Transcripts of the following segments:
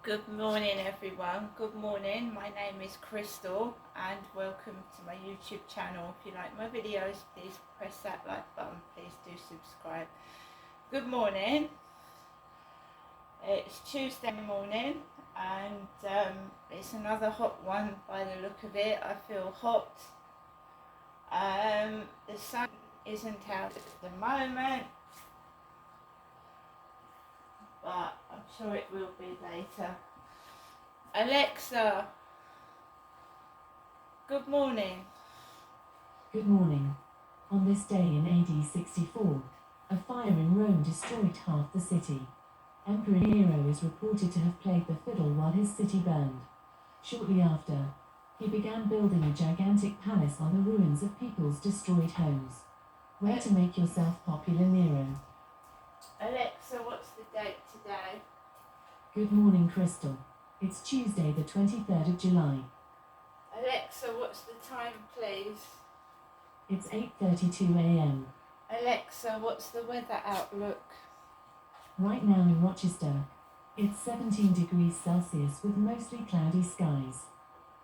Good morning everyone, good morning. My name is Crystal and welcome to my YouTube channel. If you like my videos, please press that like button, please do subscribe. Good morning. It's Tuesday morning and it's another hot one by the look of it. I feel hot. The sun isn't out at the moment, but I'm sure it will be later. Alexa, good morning. Good morning. On this day in AD 64, a fire in Rome destroyed half the city. Emperor Nero is reported to have played the fiddle while his city burned. Shortly after, he began building a gigantic palace on the ruins of people's destroyed homes. Where to make yourself popular, Nero? Alexa, what's the date today? Good morning, Crystal. It's Tuesday the 23rd of July. Alexa, what's the time, please? It's 8:32 a.m. Alexa, what's the weather outlook? Right now in Rochester, it's 17 degrees Celsius with mostly cloudy skies.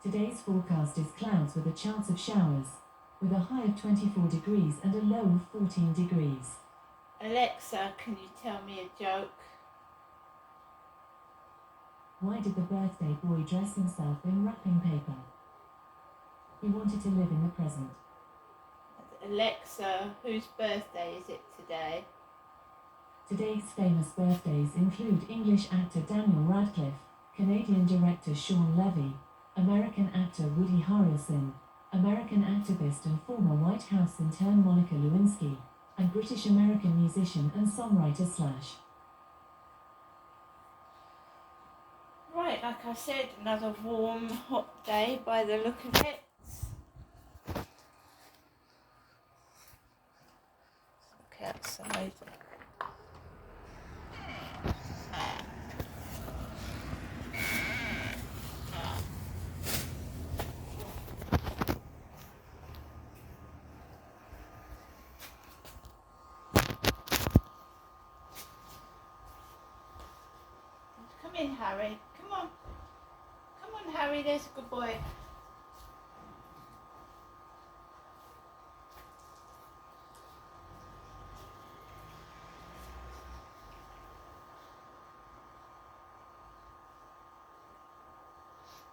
Today's forecast is clouds with a chance of showers, with a high of 24 degrees and a low of 14 degrees. Alexa, can you tell me a joke? Why did the birthday boy dress himself in wrapping paper? He wanted to live in the present. Alexa, whose birthday is it today? Today's famous birthdays include English actor Daniel Radcliffe, Canadian director Sean Levy, American actor Woody Harrelson, American activist and former White House intern Monica Lewinsky, and British-American musician and songwriter Slash. Right, like I said, another warm, hot day by the look of it. Look outside. Come in, Harry. Come on. Come on, Harry. There's a good boy.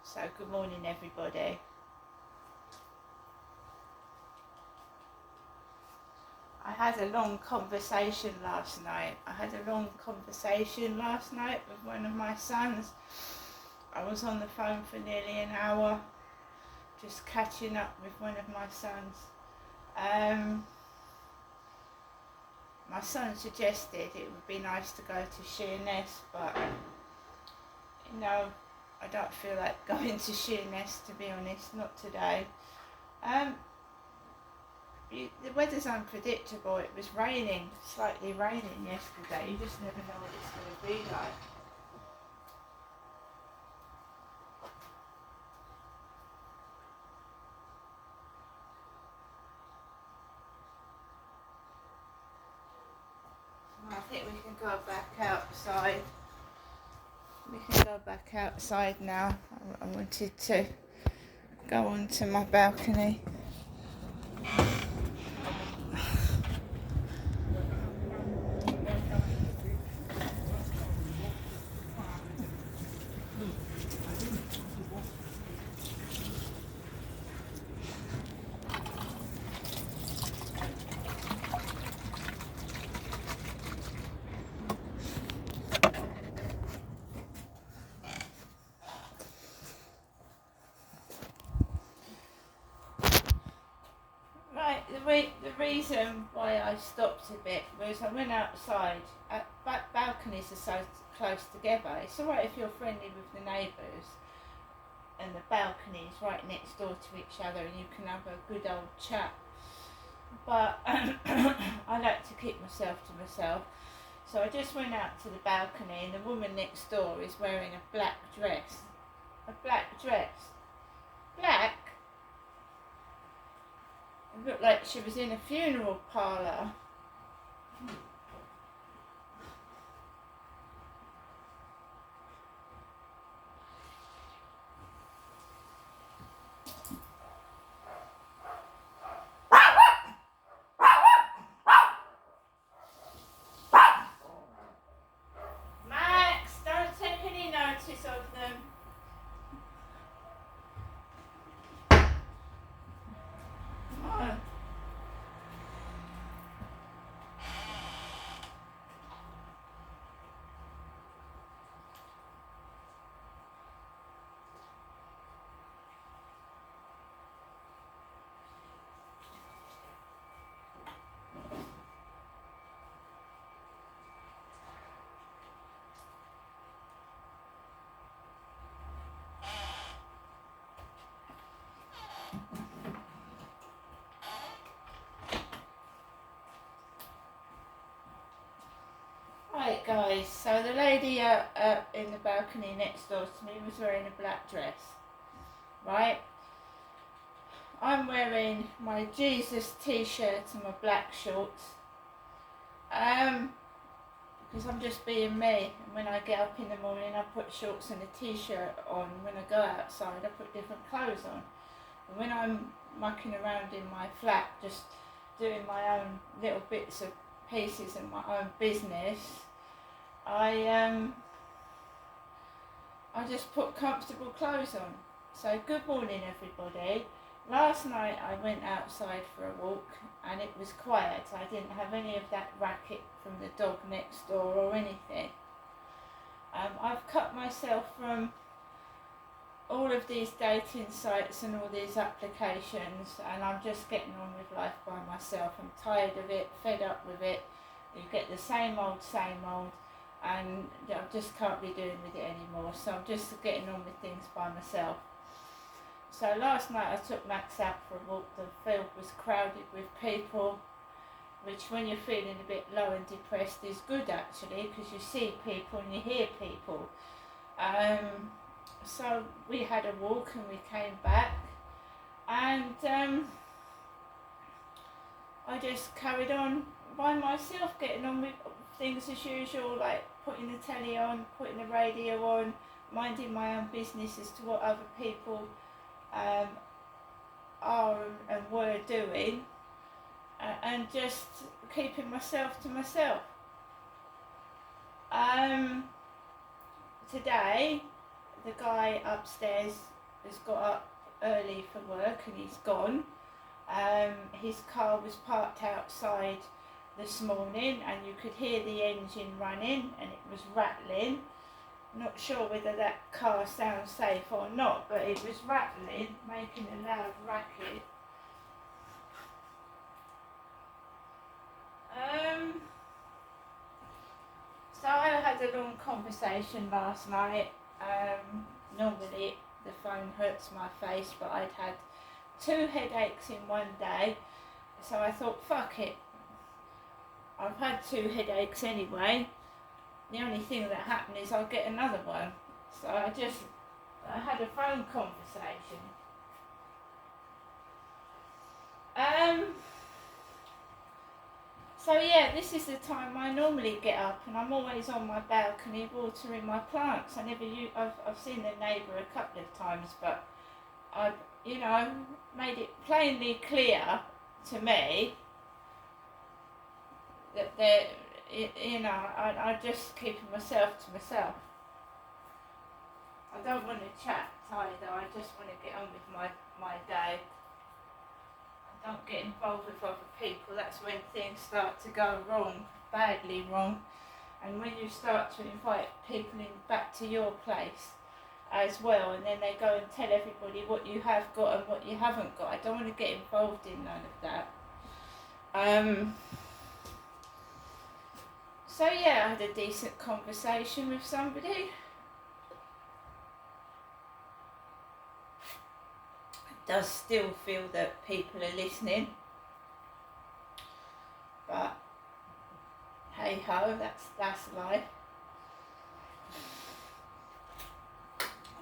So, good morning, everybody. I had a long conversation last night. With one of my sons. I was on the phone for nearly an hour, just catching up with one of my sons. My son suggested it would be nice to go to Sheerness, but you know, I don't feel like going to Sheerness, to be honest, not today. The weather's unpredictable. It was raining, slightly raining yesterday. You just never know what it's going to be like. I think we can go back outside. We can go back outside now. I wanted to go onto my balcony. The reason why I stopped a bit was I went outside. Balconies are so close together. It's alright if you're friendly with the neighbours and the balcony is right next door to each other and you can have a good old chat. But I like to keep myself to myself. So I just went out to the balcony and the woman next door is wearing a black dress. A black dress. Black? It looked like she was in a funeral parlour. Right, guys, so the lady in the balcony next door to me was wearing a black dress, right? I'm wearing my Jesus t-shirt and my black shorts, because I'm just being me, and when I get up in the morning I put shorts and a t-shirt on. When I go outside I put different clothes on, and when I'm mucking around in my flat just doing my own little bits of pieces and my own business, I just put comfortable clothes on. So good morning everybody. Last night I went outside for a walk and it was quiet. I didn't have any of that racket from the dog next door or anything. I've cut myself from all of these dating sites and all these applications, and I'm just getting on with life by myself. I'm tired of it, fed up with it. You get the same old, and I just can't be doing with it anymore. So I'm just getting on with things by myself. So last night I took Max out for a walk. The field was crowded with people, which when you're feeling a bit low and depressed is good actually, because you see people and you hear people. So we had a walk and we came back, and I just carried on by myself, getting on with things as usual, like putting the telly on, putting the radio on, minding my own business as to what other people are and were doing, and just keeping myself to myself. Today the guy upstairs has got up early for work and he's gone. His car was parked outside this morning and you could hear the engine running and it was rattling. Not sure whether that car sounds safe or not, but it was rattling, making a loud racket. So I had a long conversation last night. Normally the phone hurts my face, but I'd had 2 headaches in one day, so I thought, fuck it. I've had 2 headaches anyway. The only thing that happened is I'll get another one. So I had a phone conversation. So yeah, this is the time I normally get up, and I'm always on my balcony watering my plants. I've seen the neighbour a couple of times, but I've, made it plainly clear to me that I'm just keeping myself to myself. I don't want to chat either, I just want to get on with my day. I don't get involved with other people. That's when things start to go wrong, badly wrong. And when you start to invite people back to your place as well, and then they go and tell everybody what you have got and what you haven't got. I don't want to get involved in none of that. So yeah, I had a decent conversation with somebody. It does still feel that people are listening, but hey ho, that's life.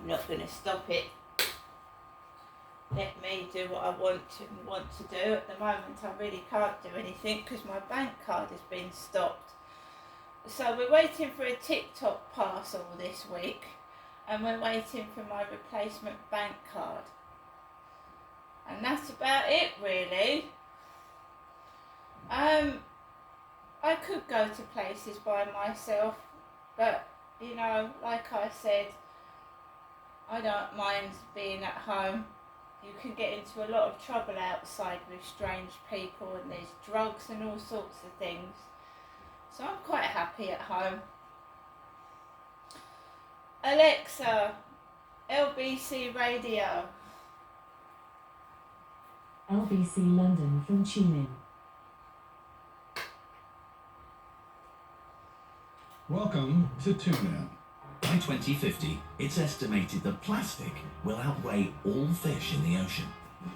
I'm not going to stop it. Let me do what I want to do. At the moment I really can't do anything because my bank card has been stopped. So we're waiting for a TikTok parcel this week, and we're waiting for my replacement bank card. And that's about it really. I could go to places by myself, but like I said, I don't mind being at home. You can get into a lot of trouble outside with strange people, and there's drugs and all sorts of things. So I'm quite happy at home. Alexa, LBC Radio. LBC London from TuneIn. Welcome to TuneIn. By 2050, it's estimated that plastic will outweigh all fish in the ocean.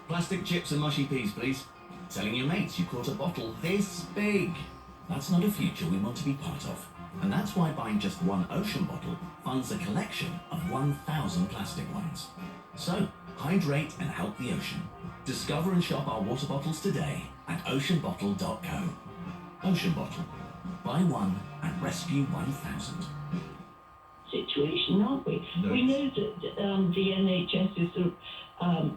Plastic chips and mushy peas, please. Telling your mates you caught a bottle this big. That's not a future we want to be part of. And that's why buying just one ocean bottle funds a collection of 1,000 plastic ones. So, hydrate and help the ocean. Discover and shop our water bottles today at oceanbottle.co. Ocean Bottle. Buy one and rescue 1,000. Situation, aren't we? No. We know that the NHS is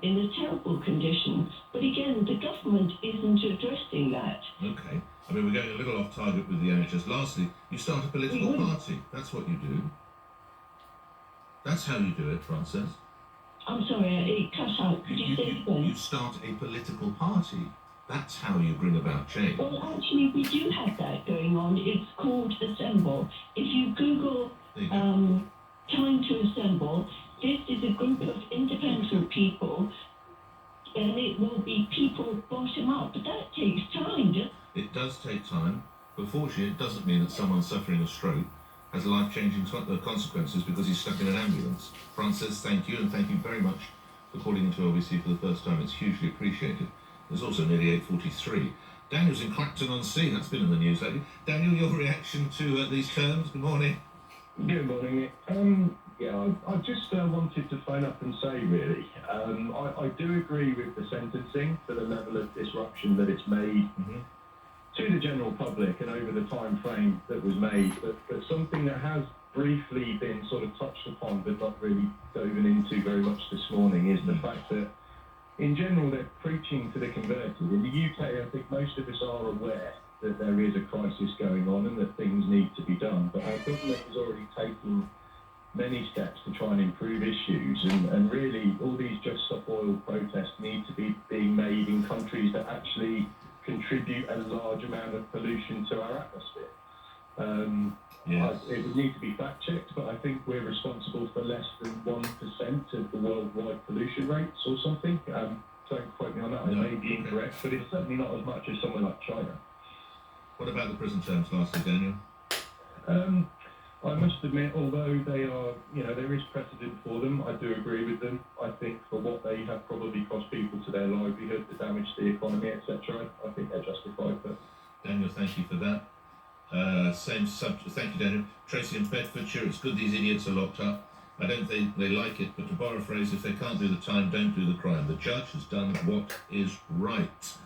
in a terrible condition, but again, the government isn't addressing that. Okay. I mean, we're going a little off target with the NHS. Lastly, you start a political party. That's what you do. That's how you do it, Frances. I'm sorry, it cut out. Could you say it again? You start a political party. That's how you bring about change. Well, actually, we do have that going on. It's called Assemble. If you Google Time to Assemble, this is a group of independent people, and it will be people bottom up. But that takes time, doesn't it? It does take time, but fortunately it doesn't mean that someone suffering a stroke has life-changing consequences because he's stuck in an ambulance. Frances, thank you, and thank you very much for calling into LBC for the first time. It's hugely appreciated. It's also nearly 8:43. Daniel's in Clacton-on-Sea. That's been in the news lately. Daniel, your reaction to these terms? Good morning. Good morning, Nick. I just wanted to phone up and say, really, I do agree with the sentencing for the level of disruption that it's made to the general public and over the time frame that was made, but something that has briefly been sort of touched upon but not really dove into very much this morning is the fact that in general they're preaching to the converted. In the UK, I think most of us are aware that there is a crisis going on and that things need to be done, but our government is already taking many steps to try and improve issues, and really all these Just Stop Oil protests need to be being made in countries that actually contribute a large amount of pollution to our atmosphere. It would need to be fact-checked, but I think we're responsible for less than 1% of the worldwide pollution rates or something. Don't quote me on that, I may be incorrect, but it's certainly not as much as somewhere like China. What about the prison terms, lastly, Daniel? I must admit, although they are, there is precedent for them, I do agree with them. I think for what they have probably cost people to their livelihood, the damage to the economy, etc., I think they're justified. But Daniel, thank you for that. Same subject. Thank you, Daniel. Tracy in Bedfordshire. It's good these idiots are locked up. I don't think they like it, but to borrow a phrase, if they can't do the time, don't do the crime. The judge has done what is right.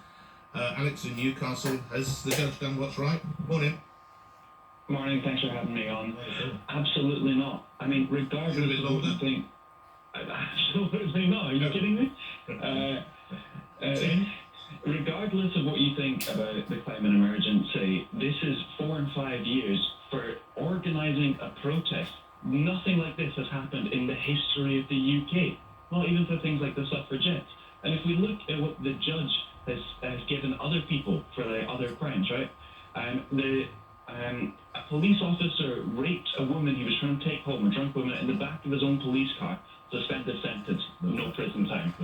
Alex in Newcastle, has the judge done what's right? Morning. Morning, thanks for having me on. Absolutely not. I mean, regardless of what you think... Absolutely not. Are you kidding me? Regardless of what you think about the climate emergency, this is 4 and 5 years for organising a protest. Nothing like this has happened in the history of the UK, not even for things like the suffragettes. And if we look at what the judge has given other people for their other crimes, right? A police officer raped a woman he was trying to take home, a drunk woman, in the back of his own police car. Suspended sentence, no prison time.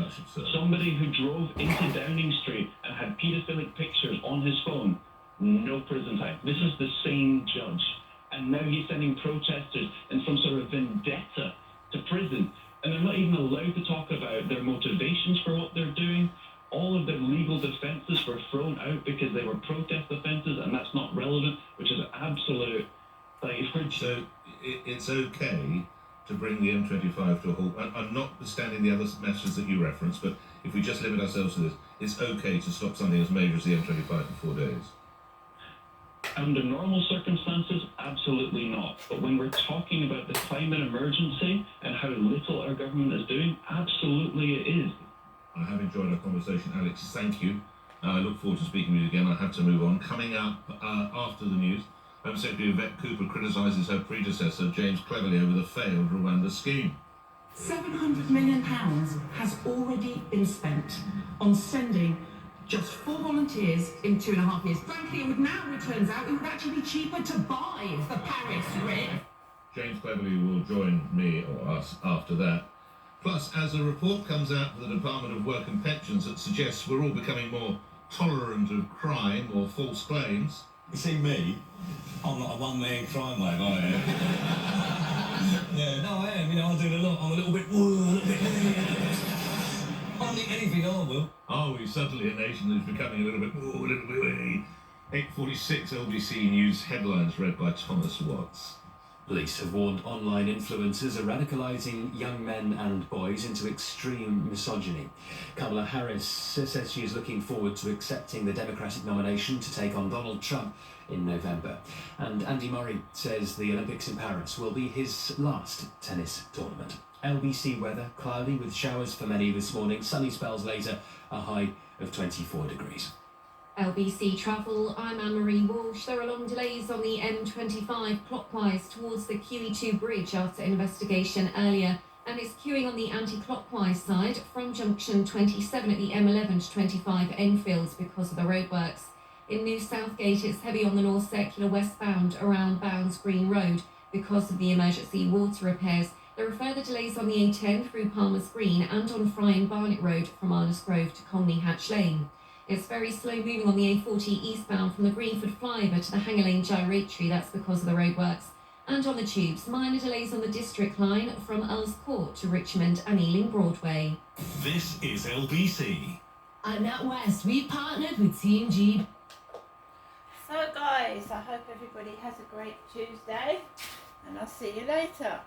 Somebody who drove into Downing Street and had paedophilic pictures on his phone, no prison time. This is the same judge. And now he's sending protesters in some sort of vendetta to prison. And they're not even allowed to talk about their motivations for what they're doing. All of their legal defences were thrown out because they were protest offences, and that's not relevant, which is absolute... So it's okay to bring the M25 to a halt. I'm notwithstanding the other messages that you referenced, but if we just limit ourselves to this, it's okay to stop something as major as the M25 for 4 days. Under normal circumstances, absolutely not. But when we're talking about the climate emergency and how little our government is doing, absolutely it is. I have enjoyed our conversation, Alex. Thank you. I look forward to speaking with you again. I have to move on. Coming up after the news, Home Secretary Yvette Cooper criticises her predecessor, James Cleverly, over the failed Rwanda scheme. £700 million has already been spent on sending just 4 volunteers in 2.5 years. Frankly, it turns out, it would actually be cheaper to buy the Paris RIF. James Cleverly will join me or us after that. Plus, as a report comes out from the Department of Work and Pensions that suggests we're all becoming more tolerant of crime or false claims. You see me, I'm not a one-man crime wave, I am. Yeah, no, I am. I do a lot. I'm a little bit... I don't think anything I will. Are we suddenly a nation that's becoming a little bit... 8:46 LBC News headlines read by Thomas Watts. Police have warned online influencers are radicalising young men and boys into extreme misogyny. Kamala Harris says she is looking forward to accepting the Democratic nomination to take on Donald Trump in November. And Andy Murray says the Olympics in Paris will be his last tennis tournament. LBC weather, cloudy with showers for many this morning, sunny spells later, a high of 24 degrees. LBC Travel, I'm Anne-Marie Walsh. There are long delays on the M25 clockwise towards the QE2 bridge after investigation earlier, and it's queuing on the anti-clockwise side from junction 27 at the M11 to 25 Enfield because of the roadworks. In New Southgate, it's heavy on the North Circular westbound around Bounds Green Road because of the emergency water repairs. There are further delays on the A10 through Palmer's Green and on Fry and Barnet Road from Arnos Grove to Colney Hatch Lane. It's very slow moving on the A40 eastbound from the Greenford flyover to the Hanger Lane Gyratory, that's because of the roadworks. And on the tubes, minor delays on the District line from Earls Court to Richmond and Ealing Broadway. This is LBC. At NatWest, we've partnered with Team G. So guys, I hope everybody has a great Tuesday, and I'll see you later.